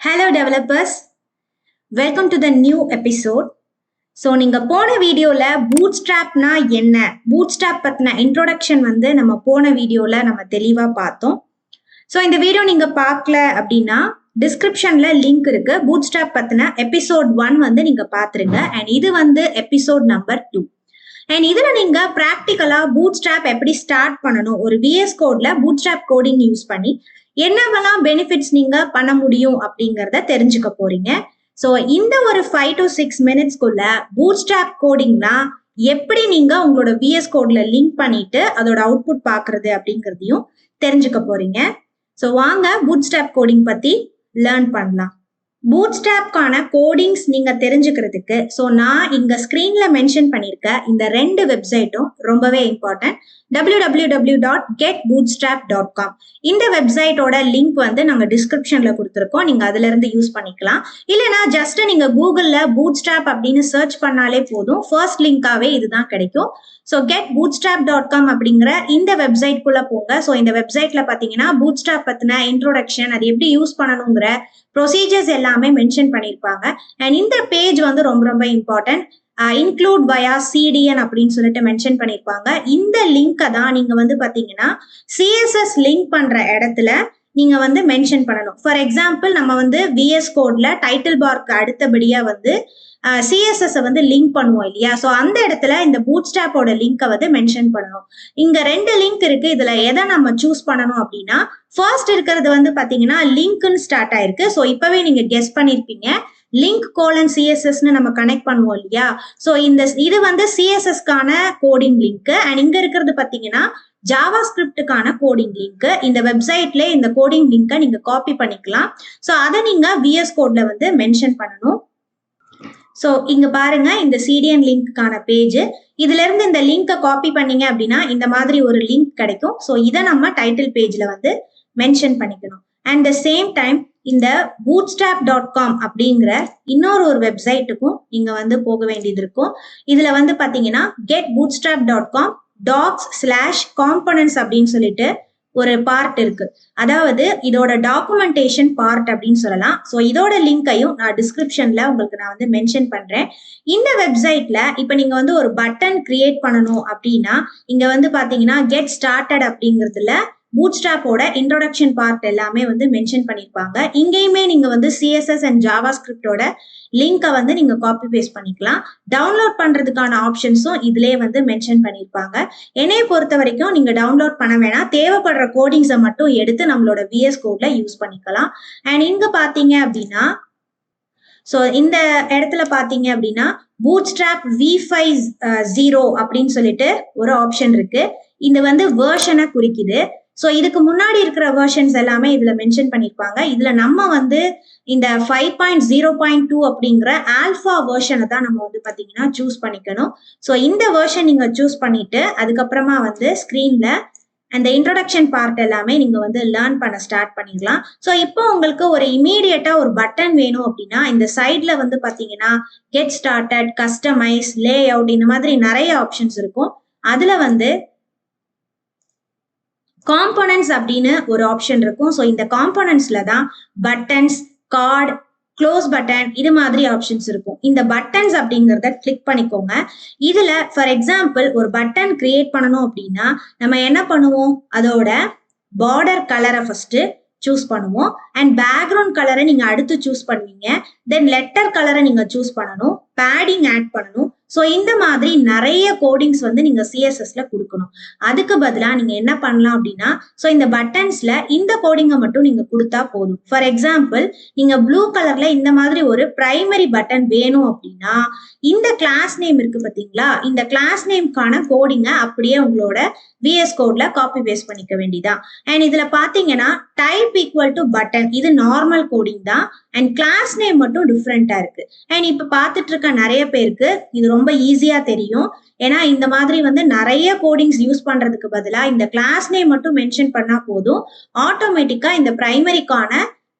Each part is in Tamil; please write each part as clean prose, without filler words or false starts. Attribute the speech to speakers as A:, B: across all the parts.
A: Hello developers, welcome to the new episode. So நீங்கள் போன வீடியோவில் பூட்ஸ்ட்ராப்னா என்ன, பூட்ஸ்ட்ராப் பற்றின இன்ட்ரோடக்ஷன் நம்ம போன வீடியோவில் நம்ம தெளிவாக பார்த்தோம். ஸோ இந்த வீடியோ நீங்கள் பார்க்கல அப்படின்னா டிஸ்கிரிப்ஷனில் லிங்க் இருக்கு. பூட்ஸ்ட்ராப் பற்றின எபிசோட் 1 நீங்கள் பார்த்துருங்க. அண்ட் இது எபிசோட் நம்பர் 2. அண்ட் இதில் நீங்கள் ப்ராக்டிக்கலாக பூட்ஸ்ட்ராப் எப்படி ஸ்டார்ட் பண்ணணும், ஒரு VS கோடில் பூட்ஸ்ட்ராப் கோடிங் யூஸ் பண்ணி என்னவெல்லாம் பெனிஃபிட்ஸ் நீங்கள் பண்ண முடியும் அப்படிங்கிறத தெரிஞ்சுக்க போறீங்க. ஸோ இந்த ஒரு 5 to 6 மினிட்ஸ்க்குள்ள பூட்ஸ்ட்ராப் கோடிங்னா எப்படி நீங்க உங்களோட VS கோட்ல லிங்க் பண்ணிட்டு அதோட அவுட்புட் பாக்குறது அப்படிங்கிறதையும் தெரிஞ்சுக்க போறீங்க. ஸோ வாங்க பூட்ஸ்ட்ராப் கோடிங் பத்தி லேர்ன் பண்ணலாம். பூட்ஸ்ட்ராப்கான கோடிங்ஸ் நீங்க தெரிஞ்சுக்கிறதுக்கு ஸோ நான் இங்க ஸ்கிரீன்ல மென்ஷன் பண்ணியிருக்க இந்த 2 வெப்சைட்டும் ரொம்பவே இம்பார்ட்டன்ட். www.getbootstrap.com இந்த வெப்சைட்டோட லிங்க் நாங்க டிஸ்கிரிப்ஷன்ல கொடுத்துருக்கோம். நீங்க அதுல இருந்து யூஸ் பண்ணிக்கலாம். இல்லைன்னா ஜஸ்ட் நீங்க கூகுள்ல பூட்ஸ்ட்ராப் அப்படின்னு சர்ச் பண்ணாலே போதும், ஃபர்ஸ்ட் லிங்காவே இதுதான் கிடைக்கும். ஸோ getbootstrap.com அப்படிங்கிற இந்த வெப்சைட்குள்ள போங்க. ஸோ இந்த வெப்சைட்ல பாத்தீங்கன்னா பூட்ஸ்ட்ராப் பத்தின இன்ட்ரோடக்ஷன், அது எப்படி யூஸ் பண்ணணுங்கிற ப்ரொசீஜர்ஸ் எல்லாமே மென்ஷன் பண்ணியிருப்பாங்க. அண்ட் இந்த பேஜ் ரொம்ப ரொம்ப இம்பார்ட்டன்ட். இன்க்ளூட் வயா CDN அப்படின்னு சொல்லிட்டு மென்ஷன் பண்ணியிருப்பாங்க. இந்த லிங்கை தான் நீங்க பாத்தீங்கன்னா CSS லிங்க் பண்ற இடத்துல நீங்க மென்ஷன் பண்ணணும். ஃபார் எக்ஸாம்பிள் நம்ம VS கோட்ல டைட்டில் பார்க்கு அடுத்தபடியா CSS லிங்க் பண்ணுவோம் இல்லையா? ஸோ அந்த இடத்துல இந்த பூட்ஸ்ட்ராப்போட லிங்கை மென்ஷன் பண்ணணும். இங்க 2 லிங்க் இருக்கு. இதுல எதை நம்ம சூஸ் பண்ணணும் அப்படின்னா, ஃபர்ஸ்ட் இருக்கிறது பாத்தீங்கன்னா லிங்க்னு ஸ்டார்ட் ஆயிருக்கு. ஸோ இப்பவே நீங்க கெஸ் பண்ணிருப்பீங்க, லிங்க் CSSன்னு நம்ம கனெக்ட் பண்ணுவோம் இல்லையா? ஸோ இது CSSக்கான கோடிங் லிங்க். அண்ட் இங்க இருக்கிறது பாத்தீங்கன்னா JavaScriptக்கான கோடிங் லிங்க். இந்த வெப்சைட்ல இந்த கோடிங் லிங்கை நீங்க காப்பி பண்ணிக்கலாம். ஸோ அதை நீங்க VS கோட்ல மென்ஷன் பண்ணணும். ஸோ இங்க பாருங்க, இந்த CDN லிங்க்கான பேஜ். இதுல இருந்து இந்த லிங்கை காப்பி பண்ணீங்க அப்படின்னா இந்த மாதிரி ஒரு லிங்க் கிடைக்கும். ஸோ இதை நம்ம டைட்டில் பேஜ்ல மென்ஷன் பண்ணிக்கணும். அண்ட் த சேம் டைம் இந்த bootstrap.com அப்படிங்கிற இன்னொரு வெப்சைட்டுக்கும் நீங்க போக வேண்டியது இருக்கும். இதுல பாத்தீங்கன்னா getbootstrap.com docs/components அப்படின்னு சொல்லிட்டு ஒரு பார்ட் இருக்கு. அதாவது இதோட டாக்குமெண்டேஷன் பார்ட் அப்படின்னு சொல்லலாம். ஸோ இதோட லிங்கையும் நான் டிஸ்கிரிப்ஷன்ல உங்களுக்கு நான் மென்ஷன் பண்றேன். இந்த வெப்சைட்ல இப்ப நீங்க ஒரு பட்டன் கிரியேட் பண்ணணும் அப்படின்னா இங்க பாத்தீங்கன்னா கெட் ஸ்டார்டட் அப்படிங்கிறதுல பூட்ஸ்ட்ராப்போட இன்ட்ரோடக்ஷன் பார்ட் எல்லாமே மென்ஷன் பண்ணிருப்பாங்க. இங்கேயுமே நீங்க CSS அண்ட் ஜாவாஸ்கிரிப்டோட லிங்கை நீங்க காப்பி பேஸ்ட் பண்ணிக்கலாம். டவுன்லோட் பண்றதுக்கான ஆப்ஷன்ஸும் இதுலயே மென்ஷன் பண்ணிருப்பாங்க. என்னைய பொறுத்த வரைக்கும் நீங்க டவுன்லோட் பண்ண வேணாம், தேவைப்படுற கோடிங்ஸை மட்டும் எடுத்து நம்மளோட VS கோட்ல யூஸ் பண்ணிக்கலாம். அண்ட் இங்க பாத்தீங்க அப்படின்னா, ஸோ இந்த இடத்துல பாத்தீங்க அப்படின்னா பூட்ஸ்ட்ராப் v50 அப்படின்னு சொல்லிட்டு ஒரு ஆப்ஷன் இருக்கு. இது வேர்ஷனை குறிக்குது. ஸோ இதுக்கு முன்னாடி இருக்கிற வெர்ஷன்ஸ் எல்லாமே இதுல மென்ஷன் பண்ணிருப்பாங்க. இதுல நம்ம இந்த 5.0.2 அப்படிங்கிற ஆல்பா வெர்ஷனை தான் நம்ம பாத்தீங்கன்னா சூஸ் பண்ணிக்கணும். ஸோ இந்த வெர்ஷன் நீங்க சூஸ் பண்ணிட்டு அதுக்கப்புறமா ஸ்கிரீன்ல அந்த இன்ட்ரோடக்ஷன் பார்ட் எல்லாமே நீங்க லேர்ன் பண்ண ஸ்டார்ட் பண்ணிடலாம். ஸோ இப்போ உங்களுக்கு ஒரு இமீடியட்டா ஒரு பட்டன் வேணும் அப்படின்னா இந்த சைட்ல பாத்தீங்கன்னா get started, customize, layout, இந்த மாதிரி நிறைய ஆப்ஷன்ஸ் இருக்கும். அதுல காம்போனன்ட்ஸ் அப்படின்னு ஒரு ஆப்ஷன் இருக்கும். ஸோ இந்த காம்போனன்ட்ஸ்ல தான் பட்டன்ஸ், கார்டு, க்ளோஸ் பட்டன், இது மாதிரி ஆப்ஷன்ஸ் இருக்கும். இந்த பட்டன்ஸ் அப்படிங்கிறத கிளிக் பண்ணிக்கோங்க. இதுல ஃபார் எக்ஸாம்பிள் ஒரு பட்டன் கிரியேட் பண்ணணும் அப்படின்னா நம்ம என்ன பண்ணுவோம், அதோட பார்டர் கலரை ஃபர்ஸ்ட் சூஸ் பண்ணுவோம். அண்ட் பேக்ரவுண்ட் கலரை நீங்க அடுத்து சூஸ் பண்ணுவீங்க. தென் லெட்டர் கலரை நீங்க சூஸ் பண்ணணும், பேடிங் ஆட் பண்ணணும். ஸோ இந்த மாதிரி நிறைய கோடிங்ஸ் நீங்க CSSல கொடுக்கணும். அதுக்கு பதிலாக நீங்க என்ன பண்ணலாம் அப்படின்னா, ஸோ இந்த பட்டன்ஸ்ல இந்த கோடிங்கை மட்டும் நீங்க கொடுத்தா போதும். ஃபார் எக்ஸாம்பிள் நீங்க ப்ளூ கலர்ல இந்த மாதிரி ஒரு பிரைமரி பட்டன் வேணும் அப்படின்னா இந்த கிளாஸ் நேம் இருக்கு பாத்தீங்களா, இந்த கிளாஸ் நேம்கான கோடிங்கை அப்படியே உங்களோட VS கோட்ல காப்பி பேஸ்ட் பண்ணிக்க வேண்டியதான். அண்ட் இதுல பாத்தீங்கன்னா டைப் ஈக்குவல் டு பட்டன், இது நார்மல் கோடிங் தான். அண்ட் கிளாஸ் நேம் மட்டும் டிஃப்ரெண்டா இருக்கு. அண்ட் இப்ப பாத்துட்டு இருக்க நிறைய பேருக்கு இது ரொம்ப ஈஸியா தெரியும். ஏன்னா இந்த மாதிரி நிறைய கோடிங்ஸ் யூஸ் பண்றதுக்கு பதிலா இந்த கிளாஸ் நேம் மட்டும் மென்ஷன் பண்ணா போதும், ஆட்டோமேட்டிக்கா இந்த பிரைமரிக்கான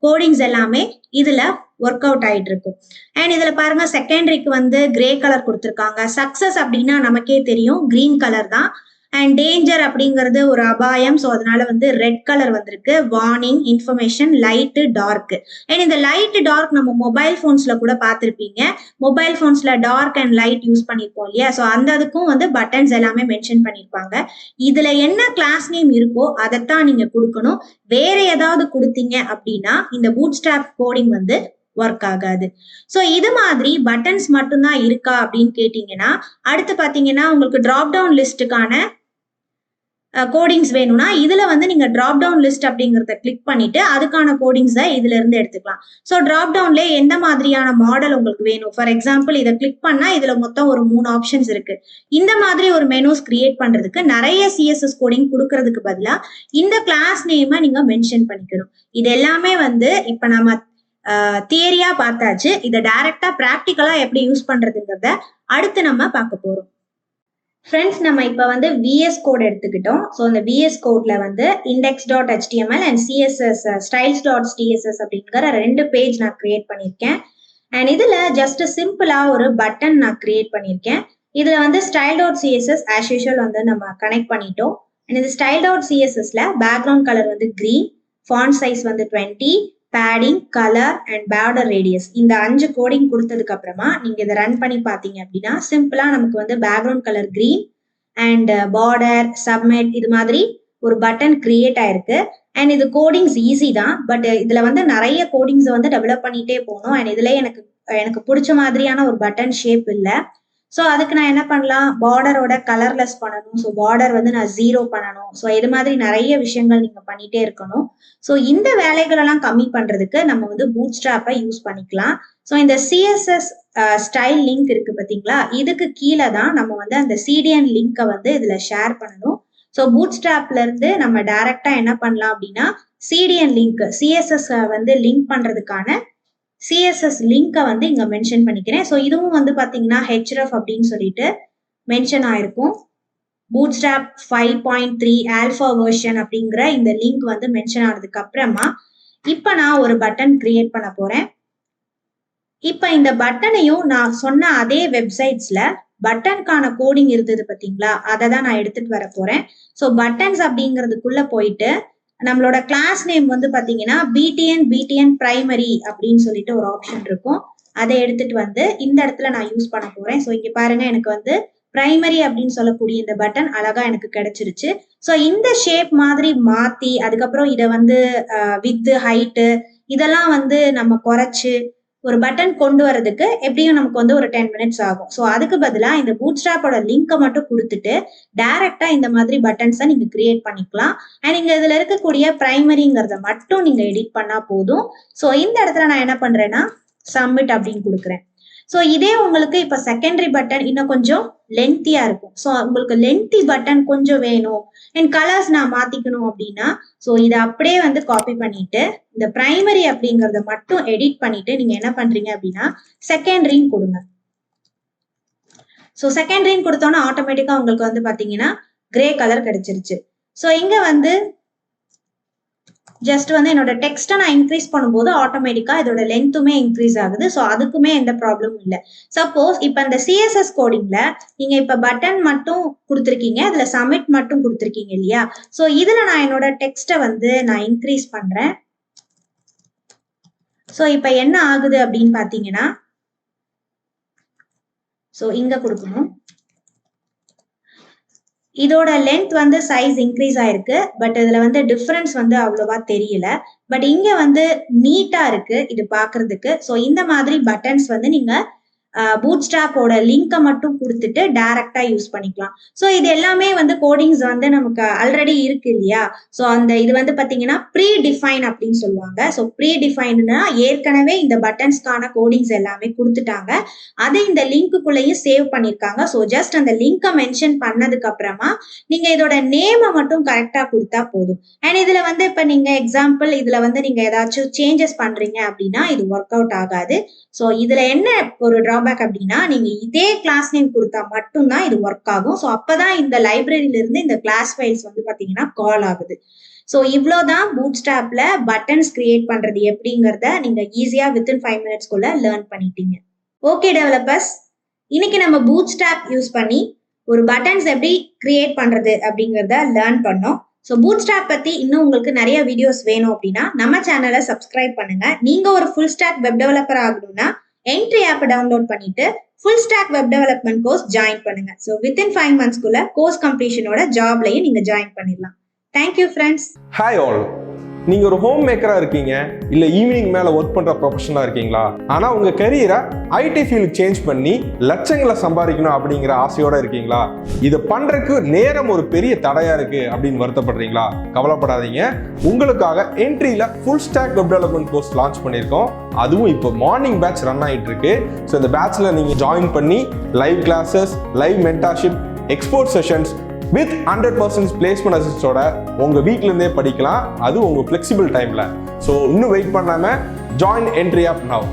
A: கோடிங்ஸ் எல்லாமே இதுல ஒர்க் அவுட் ஆயிட்டு இருக்கும். அண்ட் இதுல பாருங்க செகண்டரிக்கு கிரே கலர் கொடுத்துருக்காங்க. சக்சஸ் அப்படின்னா நமக்கே தெரியும் கிரீன் கலர் தான். அண்ட் டேஞ்சர் அப்படிங்கிறது ஒரு அபாயம். ஸோ அதனால வந்து ரெட் கலர் வந்திருக்கு. Warning, information, light, dark. And இந்த லைட் டார்க் நம்ம மொபைல் ஃபோன்ஸ்ல கூட பார்த்துருப்பீங்க. மொபைல் ஃபோன்ஸ்ல டார்க் அண்ட் லைட் யூஸ் பண்ணியிருப்போம் இல்லையா? ஸோ அந்த அதுக்கும் வந்து பட்டன்ஸ் எல்லாமே மென்ஷன் பண்ணியிருப்பாங்க. இதுல என்ன கிளாஸ் நேம் இருக்கோ அதைத்தான் நீங்க கொடுக்கணும். வேற ஏதாவது கொடுத்தீங்க அப்படின்னா இந்த பூட்ஸ்ட்ராப் கோடிங் வந்து ஒர்க் ஆகாது. ஸோ இது மாதிரி பட்டன்ஸ் மட்டும்தான் இருக்கா அப்படின்னு கேட்டீங்கன்னா, அடுத்து பாத்தீங்கன்னா உங்களுக்கு டிராப் டவுன் லிஸ்ட்டுக்கான கோடிங்ஸ் வேணும்னா இதுல வந்து நீங்க டிராப் டவுன் லிஸ்ட் அப்படிங்கறத கிளிக் பண்ணிட்டு அதுக்கான கோடிங்ஸை இதுல இருந்து எடுத்துக்கலாம். ஸோ டிராப் டவுன்ல எந்த மாதிரியான மாடல் உங்களுக்கு வேணும், ஃபார் எக்ஸாம்பிள் இதை கிளிக் பண்ணா இதுல மொத்தம் ஒரு 3 ஆப்ஷன்ஸ் இருக்கு. இந்த மாதிரி ஒரு மெனூஸ் கிரியேட் பண்றதுக்கு நிறைய சிஎஸ்எஸ் கோடிங் கொடுக்கறதுக்கு பதிலா இந்த கிளாஸ் நேமை நீங்க மென்ஷன் பண்ணிக்கணும். இது எல்லாமே வந்து இப்ப நம்ம தியரியா பார்த்தாச்சு. இதை டைரக்டா பிராக்டிக்கலா எப்படி யூஸ் பண்றதுங்கிறத அடுத்து நம்ம பார்க்க போறோம். ஃப்ரெண்ட்ஸ், நம்ம இப்போ வந்து விஎஸ் கோட் எடுத்துக்கிட்டோம். ஸோ இந்த விஎஸ் கோட்ல வந்து index.html அண்ட் சிஎஸ்எஸ் styles.css அப்படிங்கிற 2 பேஜ் நான் கிரியேட் பண்ணியிருக்கேன். அண்ட் இதுல ஜஸ்ட் சிம்பிளா ஒரு பட்டன் நான் கிரியேட் பண்ணியிருக்கேன். இதுல வந்து style.css ஆஸ் யூஷுவல் வந்து நம்ம கனெக்ட் பண்ணிட்டோம். அண்ட் இந்த style.cssல பேக்ரவுண்ட் கலர் வந்து கிரீன், ஃபாண்ட் சைஸ் வந்து 20, padding, colour and border radius, இந்த 5 கோடிங் கொடுத்ததுக்கு அப்புறமா நீங்க இதை ரன் பண்ணி பாத்தீங்க அப்படின்னா சிம்பிளா நமக்கு வந்து background colour green and border, submit இது மாதிரி ஒரு பட்டன் கிரியேட் ஆயிருக்கு. அண்ட் இது கோடிங்ஸ் ஈஸி தான், பட் இதுல வந்து நிறைய கோடிங்ஸ் வந்து டெவலப் பண்ணிட்டே போகணும். அண்ட் இதுல எனக்கு பிடிச்ச மாதிரியான ஒரு பட்டன் ஷேப் இல்லை. ஸோ அதுக்கு நான் என்ன பண்ணலாம், பார்டரோட கலர்லெஸ் பண்ணணும். ஸோ பார்டர் வந்து நான் 0 பண்ணணும். ஸோ இது மாதிரி நிறைய விஷயங்கள் நீங்க பண்ணிட்டே இருக்கணும். ஸோ இந்த வேலைகளெல்லாம் கம்மி பண்றதுக்கு நம்ம வந்து பூட்ஸ்ட்ராப்பை யூஸ் பண்ணிக்கலாம். ஸோ இந்த சிஎஸ்எஸ் ஸ்டைல் லிங்க் இருக்கு பார்த்தீங்களா, இதுக்கு கீழே தான் நம்ம வந்து அந்த சிடிஎன் லிங்கை வந்து இதுல ஷேர் பண்ணணும். ஸோ பூட்ஸ்ட்ராப்ல இருந்து நம்ம டைரக்டா என்ன பண்ணலாம் அப்படின்னா சிடிஎன் லிங்க், சிஎஸ்எஸ் வந்து லிங்க் பண்றதுக்கான சிஎஸ்எஸ் லிங்கை வந்து இங்க மென்ஷன் பண்ணிக்கிறேன். ஸோ இதுவும் வந்து பாத்தீங்கன்னா href அப்படின்னு சொல்லிட்டு மென்ஷன் ஆயிருக்கும். Bootstrap 5.3 ஆல்பா வெர்ஷன் அப்படிங்கிற இந்த லிங்க் வந்து மென்ஷன் ஆனதுக்கு அப்புறமா இப்ப நான் ஒரு பட்டன் கிரியேட் பண்ண போறேன். இப்ப இந்த பட்டனையும் நான் சொன்ன அதே வெப்சைட்ஸ்ல பட்டனுக்கான கோடிங் இருந்தது பாத்தீங்களா, அதை தான் நான் எடுத்துட்டு வர போறேன். ஸோ பட்டன்ஸ் அப்படிங்கிறதுக்குள்ள போயிட்டு நம்மளோட கிளாஸ் நேம் வந்து பாத்தீங்கன்னா பிடிஎன் பிரைமரி அப்படின்னு சொல்லிட்டு ஒரு ஆப்ஷன் இருக்கும். அதை எடுத்துட்டு வந்து இந்த இடத்துல நான் யூஸ் பண்ண போறேன். ஸோ இங்க பாருங்க, எனக்கு வந்து பிரைமரி அப்படின்னு சொல்லக்கூடிய இந்த பட்டன் அழகா எனக்கு கிடைச்சிருச்சு. ஸோ இந்த ஷேப் மாதிரி மாத்தி அதுக்கப்புறம் இதை வந்து வித் ஹைட்டு இதெல்லாம் வந்து நம்ம குறைச்சு ஒரு பட்டன் கொண்டு வரதுக்கு எப்படியும் நமக்கு வந்து ஒரு 10 மினிட்ஸ் ஆகும். ஸோ அதுக்கு பதிலா இந்த பூட்ஸ்ட்ராப்போட லிங்கை மட்டும் கொடுத்துட்டு டைரக்டா இந்த மாதிரி பட்டன்ஸை நீங்க கிரியேட் பண்ணிக்கலாம். அண்ட் நீங்க இதுல இருக்கக்கூடிய பிரைமரிங்கிறத மட்டும் நீங்க எடிட் பண்ணா போதும். ஸோ இந்த இடத்துல நான் என்ன பண்றேன்னா சப்மிட் அப்படின்னு கொடுக்குறேன். ஸோ இதே உங்களுக்கு இப்ப செகண்டரி பட்டன் இன்னும் கொஞ்சம் லென்த்தியா இருக்கும். ஸோ உங்களுக்கு லென்த்தி பட்டன் கொஞ்சம் வேணும் அண்ட் கலர்ஸ் நான் மாத்திக்கணும் அப்படின்னா ஸோ இதை அப்படியே வந்து காப்பி பண்ணிட்டு இந்த பிரைமரி அப்படிங்கறத மட்டும் எடிட் பண்ணிட்டு நீங்க என்ன பண்றீங்க அப்படின்னா செகண்டரின்னு கொடுங்க. ஸோ செகண்டரின்னு கொடுத்தோன்னா ஆட்டோமேட்டிக்கா உங்களுக்கு வந்து பாத்தீங்கன்னா கிரே கலர் கிடைச்சிருச்சு. ஸோ இங்க வந்து ஜஸ்ட் வந்து என்னோட டெக்ஸ்ட்டை நான் இன்க்ரீஸ் பண்ணும்போது ஆட்டோமேட்டிக்கா இதோட லென்த்துமே இன்க்ரீஸ் ஆகுது. ஸோ அதுக்குமே எந்த ப்ராப்ளமும் இல்லை. சப்போஸ் இப்போ இந்த சிஎஸ்எஸ் கோடிங்ல நீங்க இப்ப பட்டன் மட்டும் கொடுத்துருக்கீங்க, அதுல சப்மிட் மட்டும் கொடுத்துருக்கீங்க இல்லையா, ஸோ இதுல நான் என்னோட டெக்ஸ்ட்டை வந்து நான் இன்க்ரீஸ் பண்றேன். ஸோ இப்ப என்ன ஆகுது அப்படின்னு பாத்தீங்கன்னா ஸோ இங்க கொடுக்கணும், இதோட லென்த் வந்து சைஸ் இன்க்ரீஸ் ஆயிருக்கு. பட் இதுல வந்து டிஃபரன்ஸ் வந்து அவ்வளவா தெரியல. பட் இங்க வந்து நீட்டா இருக்கு இது பாக்குறதுக்கு. ஸோ இந்த மாதிரி பட்டன்ஸ் வந்து நீங்க பூட்ஸ்ட்ராப்போட லிங்கை மட்டும் கொடுத்துட்டு டைரக்டா யூஸ் பண்ணிக்கலாம். ஸோ இது எல்லாமே வந்து கோடிங்ஸ் வந்து நமக்கு ஆல்ரெடி இருக்கு இல்லையா. ஸோ அந்த இது வந்து பாத்தீங்கன்னா ப்ரீ டிஃபைன் அப்படின்னு சொல்லுவாங்க. ஸோ ப்ரீ டிஃபைன்னா ஏற்கனவே இந்த பட்டன்ஸ்க்கான கோடிங்ஸ் எல்லாமே கொடுத்துட்டாங்க, அதை இந்த லிங்க்குள்ளேயும் சேவ் பண்ணிருக்காங்க. ஸோ ஜஸ்ட் அந்த லிங்கை மென்ஷன் பண்ணதுக்கு அப்புறமா நீங்க இதோட நேமை மட்டும் கரெக்டா கொடுத்தா போதும். அண்ட் இதுல வந்து இப்ப நீங்க எக்ஸாம்பிள் இதுல வந்து நீங்க ஏதாச்சும் சேஞ்சஸ் பண்றீங்க அப்படின்னா இது ஒர்க் அவுட் ஆகாது. ஸோ இதுல என்ன ஒரு டிராபேக் அப்படின்னா நீங்க இதே கிளாஸ் நேம் கொடுத்தா மட்டும்தான் இது ஒர்க் ஆகும். ஸோ அப்பதான் இந்த லைப்ரரியில இருந்து இந்த கிளாஸ் ஃபைல்ஸ் வந்து பாத்தீங்கன்னா கால் ஆகுது. ஸோ இவ்வளவுதான் பூட்ஸ்ட்ராப்ல பட்டன்ஸ் கிரியேட் பண்றது எப்படிங்கிறத நீங்க ஈஸியா வித்தின் 5 மினிட்ஸ்க்குள்ள லேர்ன் பண்ணிட்டீங்க. ஓகே டெவலப்பர்ஸ், இன்னைக்கு நம்ம பூட்ஸ்ட்ராப் யூஸ் பண்ணி ஒரு பட்டன்ஸ் எப்படி கிரியேட் பண்றது அப்படிங்கிறத லேர்ன் பண்ணோம். ஸோ Bootstrap பத்தி இன்னும் உங்களுக்கு நிறைய வீடியோஸ் வேணும் அப்படின்னா நம்ம சேனலை சப்ஸ்கிரைப் பண்ணுங்க. நீங்க ஒரு ஃபுல் ஸ்டாக் வெப் டெவலப்பர் ஆகணும்னா Entri ஆப் டவுன்லோட் பண்ணிட்டு full stack web development course join பண்ணுங்க. ஸோ வித்தின் 5 monthsக்குள்ள கோர்ஸ் கம்ப்ளீஷனோட ஜாப்லையும் நீங்க ஜாயின் பண்ணிடலாம். Thank you friends.
B: Hi all. நீங்கள் ஒரு ஹோம் மேக்கராக இருக்கீங்க, இல்லை ஈவினிங் மேலே ஒர்க் பண்ணுற ப்ரொஃபஷனாக இருக்கீங்களா? ஆனால் உங்கள் கரியரை ஐடி ஃபீல்டு சேஞ்ச் பண்ணி லட்சங்களை சம்பாதிக்கணும் அப்படிங்கிற ஆசையோடு இருக்கீங்களா? இதை பண்ணுறதுக்கு நேரம் ஒரு பெரிய தடையாக இருக்குது அப்படின்னு வருத்தப்படுறீங்களா? கவலைப்படாதீங்க, உங்களுக்காக என்ட்ரியில் full stack web development course launch பண்ணியிருக்கோம். அதுவும் இப்போ மார்னிங் பேட்ச் ரன் ஆகிட்டு இருக்கு. ஸோ இந்த பேட்ச்சில் நீங்கள் ஜாயின் பண்ணி live classes, live mentorship, expert sessions with 100% placement அசிஸ்டோட உங்கள் வீட்டிலேருந்தே படிக்கலாம். அது உங்கள் ஃப்ளெக்சிபிள் டைமில். ஸோ இன்னும் வெயிட் பண்ணாமல் ஜாயின் Entri ஆப் நவ்.